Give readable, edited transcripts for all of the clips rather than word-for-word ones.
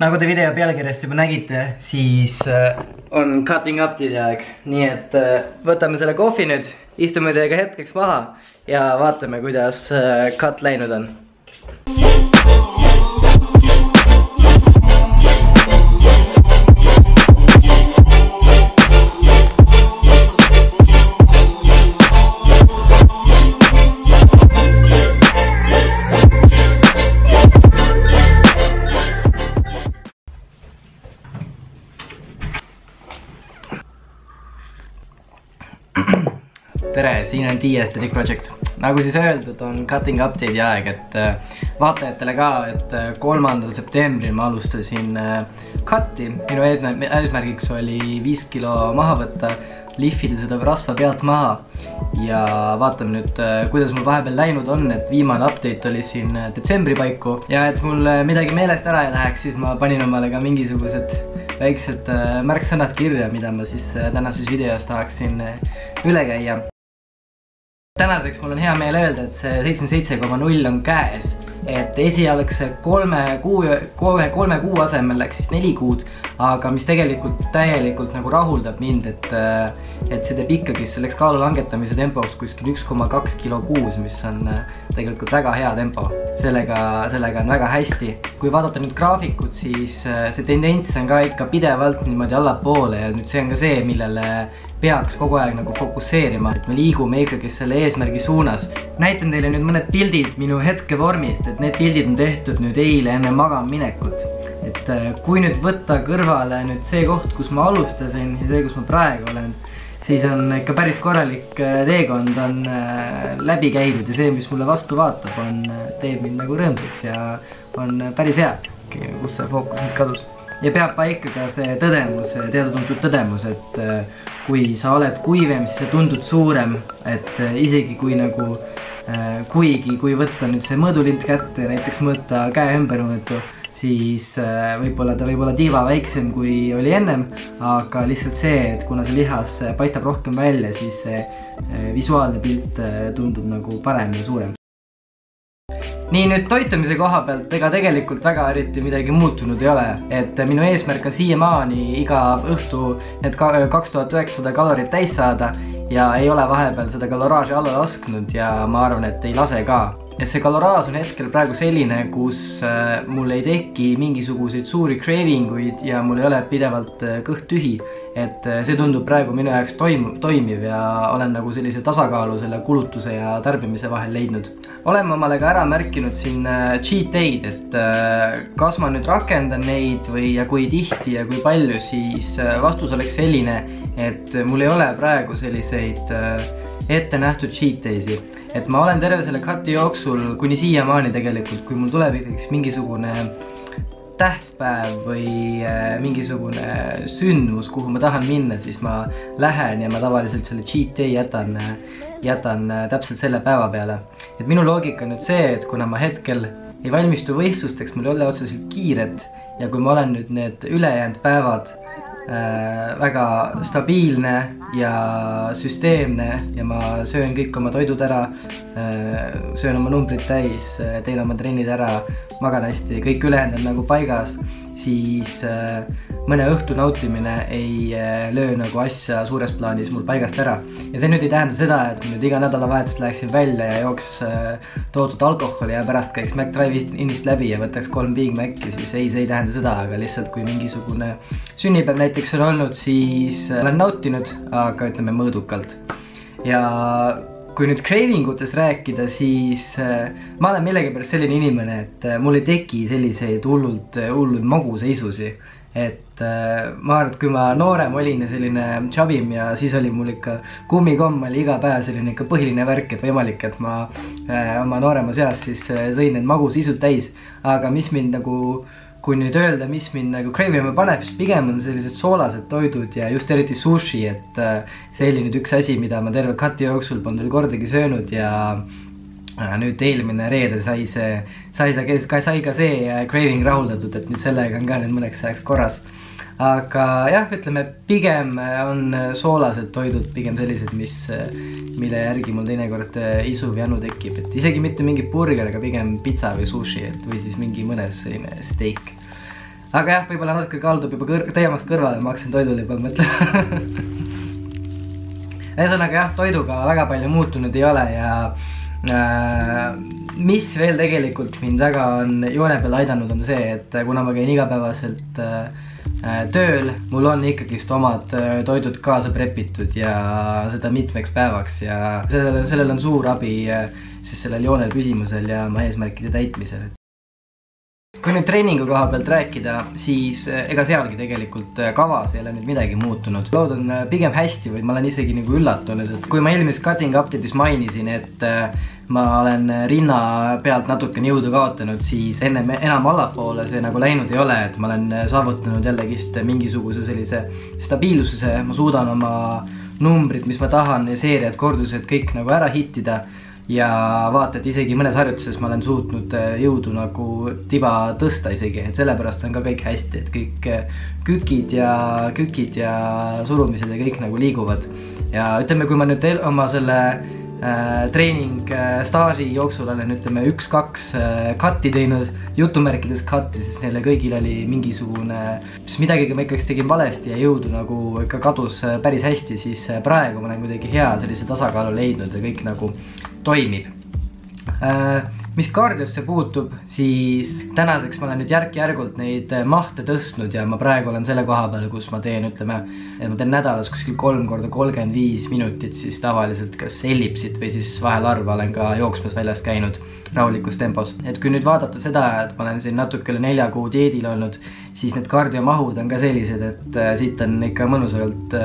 Nagu te video pealkirjast juba nägite, siis on cutting up'i aeg. Nii et võtame selle kohvi nüüd, istume teiega hetkeks maha ja vaatame, kuidas cut läinud on. Tere, siin on Aesthetic Project. Nagu siis öeldud, on cutting update'i aeg, et vaatajatele ka, et 3. septembril ma alustasin cut'i. Minu eesmärgiks oli 5 kilo maha võtta, lihvida seda rasva pealt maha ja vaatame nüüd, kuidas mul vahepeal läinud on, et viimane update oli siin detsembri paiku ja et mul midagi meelest ära ei läheks, siis ma panin omale ka mingisugused väiksed märksõnad kirja, mida ma siis tänases videos tahaksin üle käia. Tänaseks mul on hea meel öelda, et see 77,0 on käes, et esialgse 3 kuu asemel läks siis 4 kuud, aga mis tegelikult täielikult nagu rahuldab mind, et see teeb ikkagi selleks kaalu langetamise tempoks kuskil 1,2 kilo kuus, mis on tegelikult väga hea tempo. Sellega on väga hästi. Kui vaadata nüüd graafikut, siis see tendents on ka ikka pidevalt niimoodi allapoole ja nüüd see on ka see, millele peaks kogu aeg nagu fokusseerima, et me liigume ikkagi selle eesmärgi suunas. Näitan teile nüüd mõned pildid minu hetkevormist, et need pildid on tehtud nüüd eile enne magama minekut. Et kui nüüd võtta kõrvale nüüd see koht, kus ma alustasin ja see, kus ma praegu olen, siis on ikka päris korralik teekond on läbi käidud ja see, mis mulle vastu vaatab, teeb mind nagu rõõmsaks ja on päris hea, kus see fookus nüüd kadus. Ja peab paika ka see tõdemus, teada-tuntud tõdemus, et kui sa oled kuivem, siis sa tundud suurem, et isegi kui nagu, kui võtta nüüd see mõõdulind kätte ja näiteks mõõta käe ümber mõõtu, siis võib-olla ta võib olla tiiva väiksem kui oli ennem, aga lihtsalt see, et kuna see lihas paistab rohkem välja, siis see visuaalne pilt tundub nagu parem ja suurem. Nii nüüd toitumise koha pealt, ega tegelikult väga eriti midagi muutunud ei ole, et minu eesmärk on siiamaani iga õhtu need 2900 kalorit täis saada ja ei ole vahepeal seda kaloraaži alla lasknud ja ma arvan, et ei lase ka. Ja see kaloraas on hetkel praegu selline, kus mul ei teki mingisuguseid suuri cravinguid ja mul ei ole pidevalt kõht tühi, et see tundub praegu minu jaoks toimiv ja olen nagu sellise tasakaalu selle kulutuse ja tarbimise vahel leidnud. Oleme omale ka ära märkinud siin cheat day'd, et kas ma nüüd rakendan neid või ja kui tihti ja kui palju, siis vastus oleks selline, et mul ei ole praegu selliseid ette nähtud cheat day'si. Et ma olen terve selle cut'i jooksul kuni siiamaani tegelikult, kui mul tuleb mingisugune tähtpäev või mingisugune sündmus, kuhu ma tahan minna, siis ma lähen ja ma tavaliselt selle cheat day jätan täpselt selle päeva peale. Et minu loogika on nüüd see, et kuna ma hetkel ei valmistu võistlusteks, mul ei ole otseselt kiiret ja kui ma olen nüüd need ülejäänud päevad väga stabiilne ja süsteemne ja ma söön kõik oma toidud ära, söön oma numbrid täis, teen oma trennid ära, magan hästi, kõik ülejäänud on nagu paigas, siis mõne õhtu nautimine ei löö nagu asja suures plaanis mul paigast ära. Ja see nüüd ei tähenda seda, et nüüd iga nädalavahetus läheksin välja ja jooks toodud alkoholi ja pärast käiks McDrive-inist läbi ja võtaks 3 Big Maci, siis ei, see ei tähenda seda, aga lihtsalt kui mingisugune sünnipäev näiteks on olnud, siis olen nautinud, aga ütleme mõõdukalt. Ja kui nüüd cravingutes rääkida, siis ma olen millegipärast selline inimene, et mul ei teki selliseid hullud maguseisusi. Et ma arvan, et kui ma noorem olin ja selline chabim ja siis oli mul ikka kummikomm oli iga päev selline ikka põhiline värk, et võimalik, et ma oma noorema seas siis sõin need magusisud täis. Aga mis mind nagu, kui nüüd öelda, mis mind nagu cravima paneb, siis pigem on sellised soolased toidud ja just eriti sushi, et see oli nüüd üks asi, mida ma terve cut'i jooksul polnud veel kordagi söönud ja nüüd eelmine reede sai ka see craving rahuldatud, et nüüd sellega on ka nüüd mõneks ajaks korras. Aga jah, ütleme, pigem on soolased toidud pigem sellised, mille järgi mul teinekord isu või janu tekib. Et isegi mitte mingi burger, aga pigem pizza või sushi või siis mingi mõnes selline steak. aga jah, võib-olla natuke kaldub juba teemast kõrvale, ma hakkasin toidule juba mõtlema. Ühesõnaga jah, toiduga väga palju muutunud ei ole ja mis veel tegelikult mind väga on joone peal aidanud on see, et kuna ma käin igapäevaselt tööl, mul on ikkagist omad toidud kaasa prepitud ja seda mitmeks päevaks ja sellel on suur abi siis sellel joonel püsimusel ja oma eesmärkide täitmisel. Kui nüüd treeningu koha pealt rääkida, siis ega sealgi tegelikult kavas ei ole nüüd midagi muutunud. Lood on pigem hästi või ma olen isegi nagu üllatunud, et kui ma eelmises cutting update'is mainisin, et ma olen rinna pealt natukene jõudu kaotanud, siis enam allapoole see nagu läinud ei ole, et ma olen saavutanud jällegist mingisuguse sellise stabiilsuse, ma suudan oma numbrid, mis ma tahan, seeriad, kordused kõik nagu ära hittida. Ja vaata, et isegi mõnes harjutuses ma olen suutnud jõudu nagu tiba tõsta isegi, et sellepärast on ka kõik hästi, et kõik kükid ja surumised ja kõik nagu liiguvad. Ja ütleme, kui ma nüüd oma selle treening staaži jooksul olen ütleme 1-2 cut'i teinud, jutumärkides cut'i, siis neile kõigil oli mingisugune, mis midagi ma ikkagi tegin valesti ja jõudu nagu ikka kadus päris hästi, siis praegu ma olen kuidagi hea sellise tasakaalu leidnud ja kõik nagu toimib. Mis kardiosse puutub, siis tänaseks ma olen nüüd järk-järgult neid mahte tõstnud ja ma praegu olen selle koha peal, kus ma teen, ütleme, et ma teen nädalas kuskil 3 korda 35 minutit siis tavaliselt kas ellipsit või siis vahel harva olen ka jooksmas väljas käinud rahulikus tempos. Et kui nüüd vaadata seda, et ma olen siin natuke üle 4 kuu dieedil olnud, siis need kardiomahud on ka sellised, et siit on ikka mõnusalt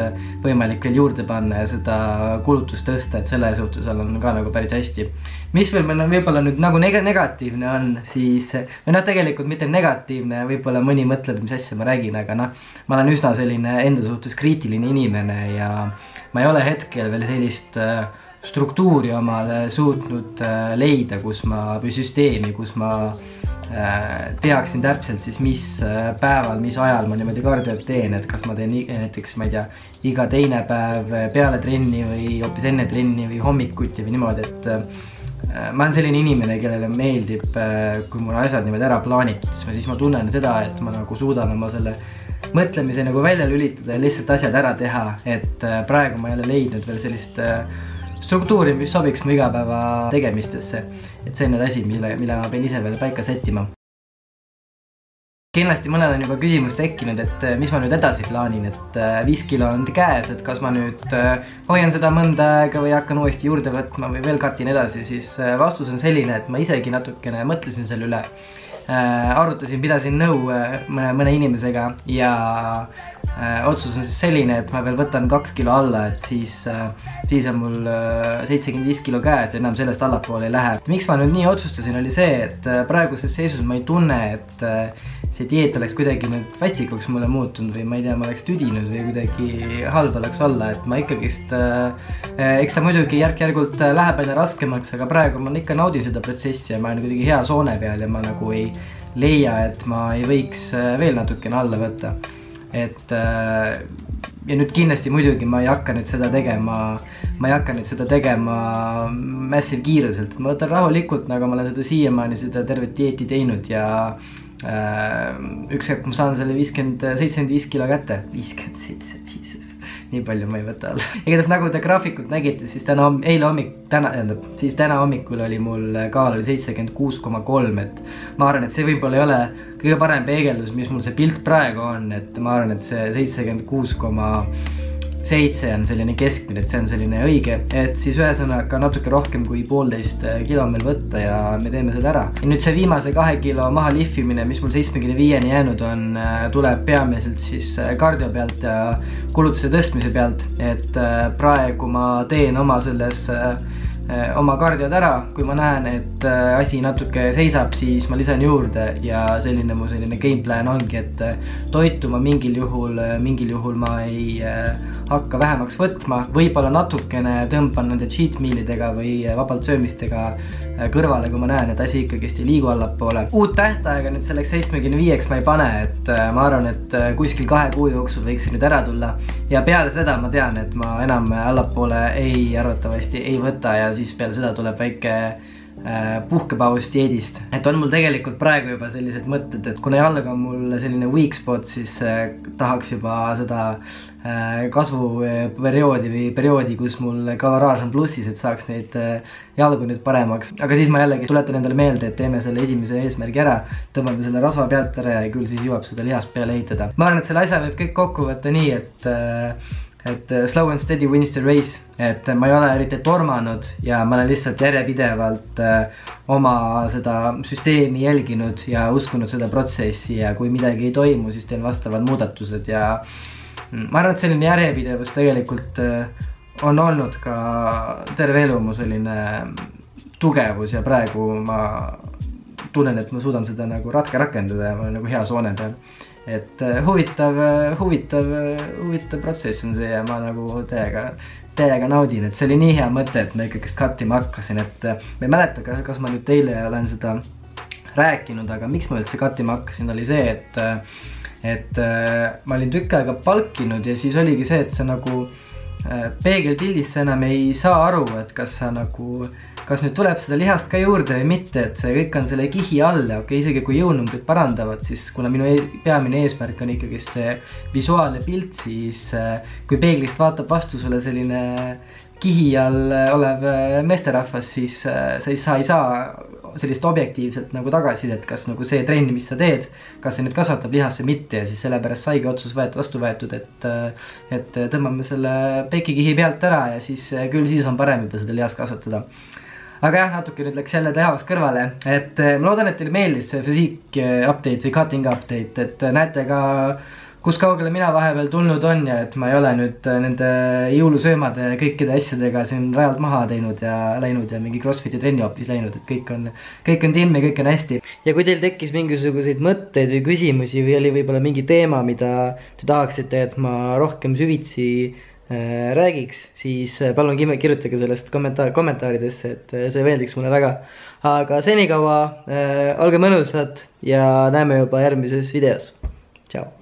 võimalik veel juurde panna ja seda kulutust tõsta, et selle suhtes on ka nagu päris hästi. Mis veel meil on võib-olla nüüd nagu negatiivne on, siis, või noh, tegelikult mitte negatiivne, võib-olla mõni mõtleb, mis asja ma räägin, aga noh, ma olen üsna selline enda suhtes kriitiline inimene ja ma ei ole hetkel veel sellist struktuuri omale suutnud leida, või süsteemi, kus ma teaksin täpselt siis mis päeval, mis ajal ma niimoodi kardiot teen, et kas ma teen näiteks, ma ei tea, iga teine päev peale trenni või hoopis enne trenni või hommikuti või niimoodi, et ma olen selline inimene, kellele meeldib, kui mul asjad niimoodi ära plaanitud, siis ma tunnen seda, et ma nagu suudan oma selle mõtlemise nagu välja lülitada ja lihtsalt asjad ära teha, et praegu ma ei ole leidnud veel sellist struktuuri, mis sobiks mu igapäeva tegemistesse, et see on nüüd asi, mille ma pean ise veel paika sättima. Kindlasti mõnel on juba küsimus tekkinud, et mis ma nüüd edasi plaanin, et 5 kilo on käes, et kas ma nüüd hoian seda mõnda aega või hakkan uuesti juurde võtma või veel katin edasi, siis vastus on selline, et ma isegi natukene mõtlesin selle üle. Arutasin, pidasin nõu mõne inimesega ja otsus on siis selline, et ma veel võtan 2 kilo alla, et siis on mul 75 kilo käes ja enam sellest allapoole ei lähe. Miks ma nüüd nii otsustasin, oli see, et praeguses seisus ma ei tunne, et see dieet oleks kuidagi nüüd vastikuks mulle muutunud või ma ei tea, ma oleks tüdinud või kuidagi halb oleks olla, et ma ikkagist, eks ta muidugi järk-järgult läheb aina raskemaks, aga praegu ma ikka naudin seda protsessi ja ma olen kuidagi hea soone peal ja ma nagu ei leia, et ma ei võiks veel natukene alla võtta. Et ja nüüd kindlasti muidugi ma ei hakka nüüd seda tegema massive kiiruselt, ma võtan rahulikult, nagu ma olen seda siiamaani seda tervet dieeti teinud ja üks hetk ma saan selle 75 kilo kätte, 57, Jesus, nii palju ma ei võta alla. Igatahes nagu te graafikut nägite, siis täna hommikul oli mul kaal 76,3, et ma arvan, et see võib-olla ei ole kõige parem peegeldus, mis mul see pilt praegu on, et ma arvan, et see 76,7 on selline keskmine, et see on selline õige, et siis ühesõnaga natuke rohkem kui 1,5 kilo meil võtta ja me teeme selle ära. Ja nüüd see viimase 2 kilo maha lihvimine, mis mul 75-ni jäänud on, tuleb peamiselt siis kardio pealt ja kulutuse tõstmise pealt, et praegu ma teen oma kardiod ära, kui ma näen, et asi natuke seisab, siis ma lisan juurde ja selline mu game plan ongi, et toituma mingil juhul ma ei hakka vähemaks võtma, võib-olla natukene tõmban nende cheat mealidega või vabalt söömistega kõrvale, kui ma näen, et asi ikkagist ei liigu allapoole. Uut tähtaega nüüd selleks 75-ks ma ei pane, et ma arvan, et kuskil 2 kuu jooksul võiks nüüd ära tulla ja peale seda ma tean, et ma enam allapoole arvatavasti ei võta ja siis peale seda tuleb väike puhkepaus dieedist. Et on mul tegelikult praegu juba sellised mõtted, et kuna jalg on mul selline weak spot, siis tahaks juba seda kasvuperioodi või perioodi, kus mul kaloraaž on plussis, et saaks neid jalgu nüüd paremaks. Aga siis ma jällegi tuletan endale meelde, et teeme selle esimese eesmärgi ära, tõmbame selle rasva pealt ära ja küll siis jõuab seda lihast peale ehitada. Ma arvan, et selle asja võib kõik kokku võtta nii, et slow and steady wins the race, et ma ei ole eriti tormanud ja ma olen lihtsalt järjepidevalt oma seda süsteemi jälginud ja uskunud seda protsessi ja kui midagi ei toimu, siis teen vastavad muudatused ja ma arvan, et selline järjepidevus tegelikult on olnud ka terve elu mu selline tugevus ja praegu ma tunnen, et ma suudan seda nagu rakendada ja ma olen nagu hea soone peal. Et huvitav protsess on see ja ma nagu täiega naudin, et see oli nii hea mõte, et ma ikkagist cuttima hakkasin, et ma ei mäleta, kas ma nüüd teile olen seda rääkinud, aga miks ma üldse cuttima hakkasin, oli see, et ma olin tükk aega palkinud ja siis oligi see, et sa nagu peegelpildis sa enam ei saa aru, et kas nüüd tuleb seda lihast ka juurde või mitte, et see kõik on selle kihi all ja okei, isegi kui jõunumbrid parandavad, siis kuna minu peamine eesmärk on ikkagi see visuaalne pilt, siis kui peeglist vaatab vastu sulle selline kihi all olev meesterahvas, siis sa ei saa sellist objektiivselt nagu tagasisidet, kas nagu see trenn, mis sa teed, kas see nüüd kasvatab lihast või mitte ja siis sellepärast saigi otsus vastu võetud, et tõmbame selle pekikihi pealt ära ja siis küll siis on parem juba seda lihast kasvatada. Aga jah, natuke nüüd läks jälle tehavast kõrvale, et ma loodan, et teile meeldis see physique update või cutting update, et näete ka, kus kaugele mina vahepeal tulnud on ja et ma ei ole nüüd nende jõulusöömade ja kõikide asjadega siin rajalt maha teinud ja läinud ja mingi CrossFiti trenni hoopis läinud, et kõik on timm ja kõik on hästi. Ja kui teil tekkis mingisuguseid mõtteid või küsimusi või oli võib-olla mingi teema, mida te tahaksite, et ma rohkem süvitsi räägiks, siis palun kirjutage sellest kommentaaridesse, et see meeldiks mulle väga. Aga senikaua olge mõnusad ja näeme juba järgmises videos. Tšau!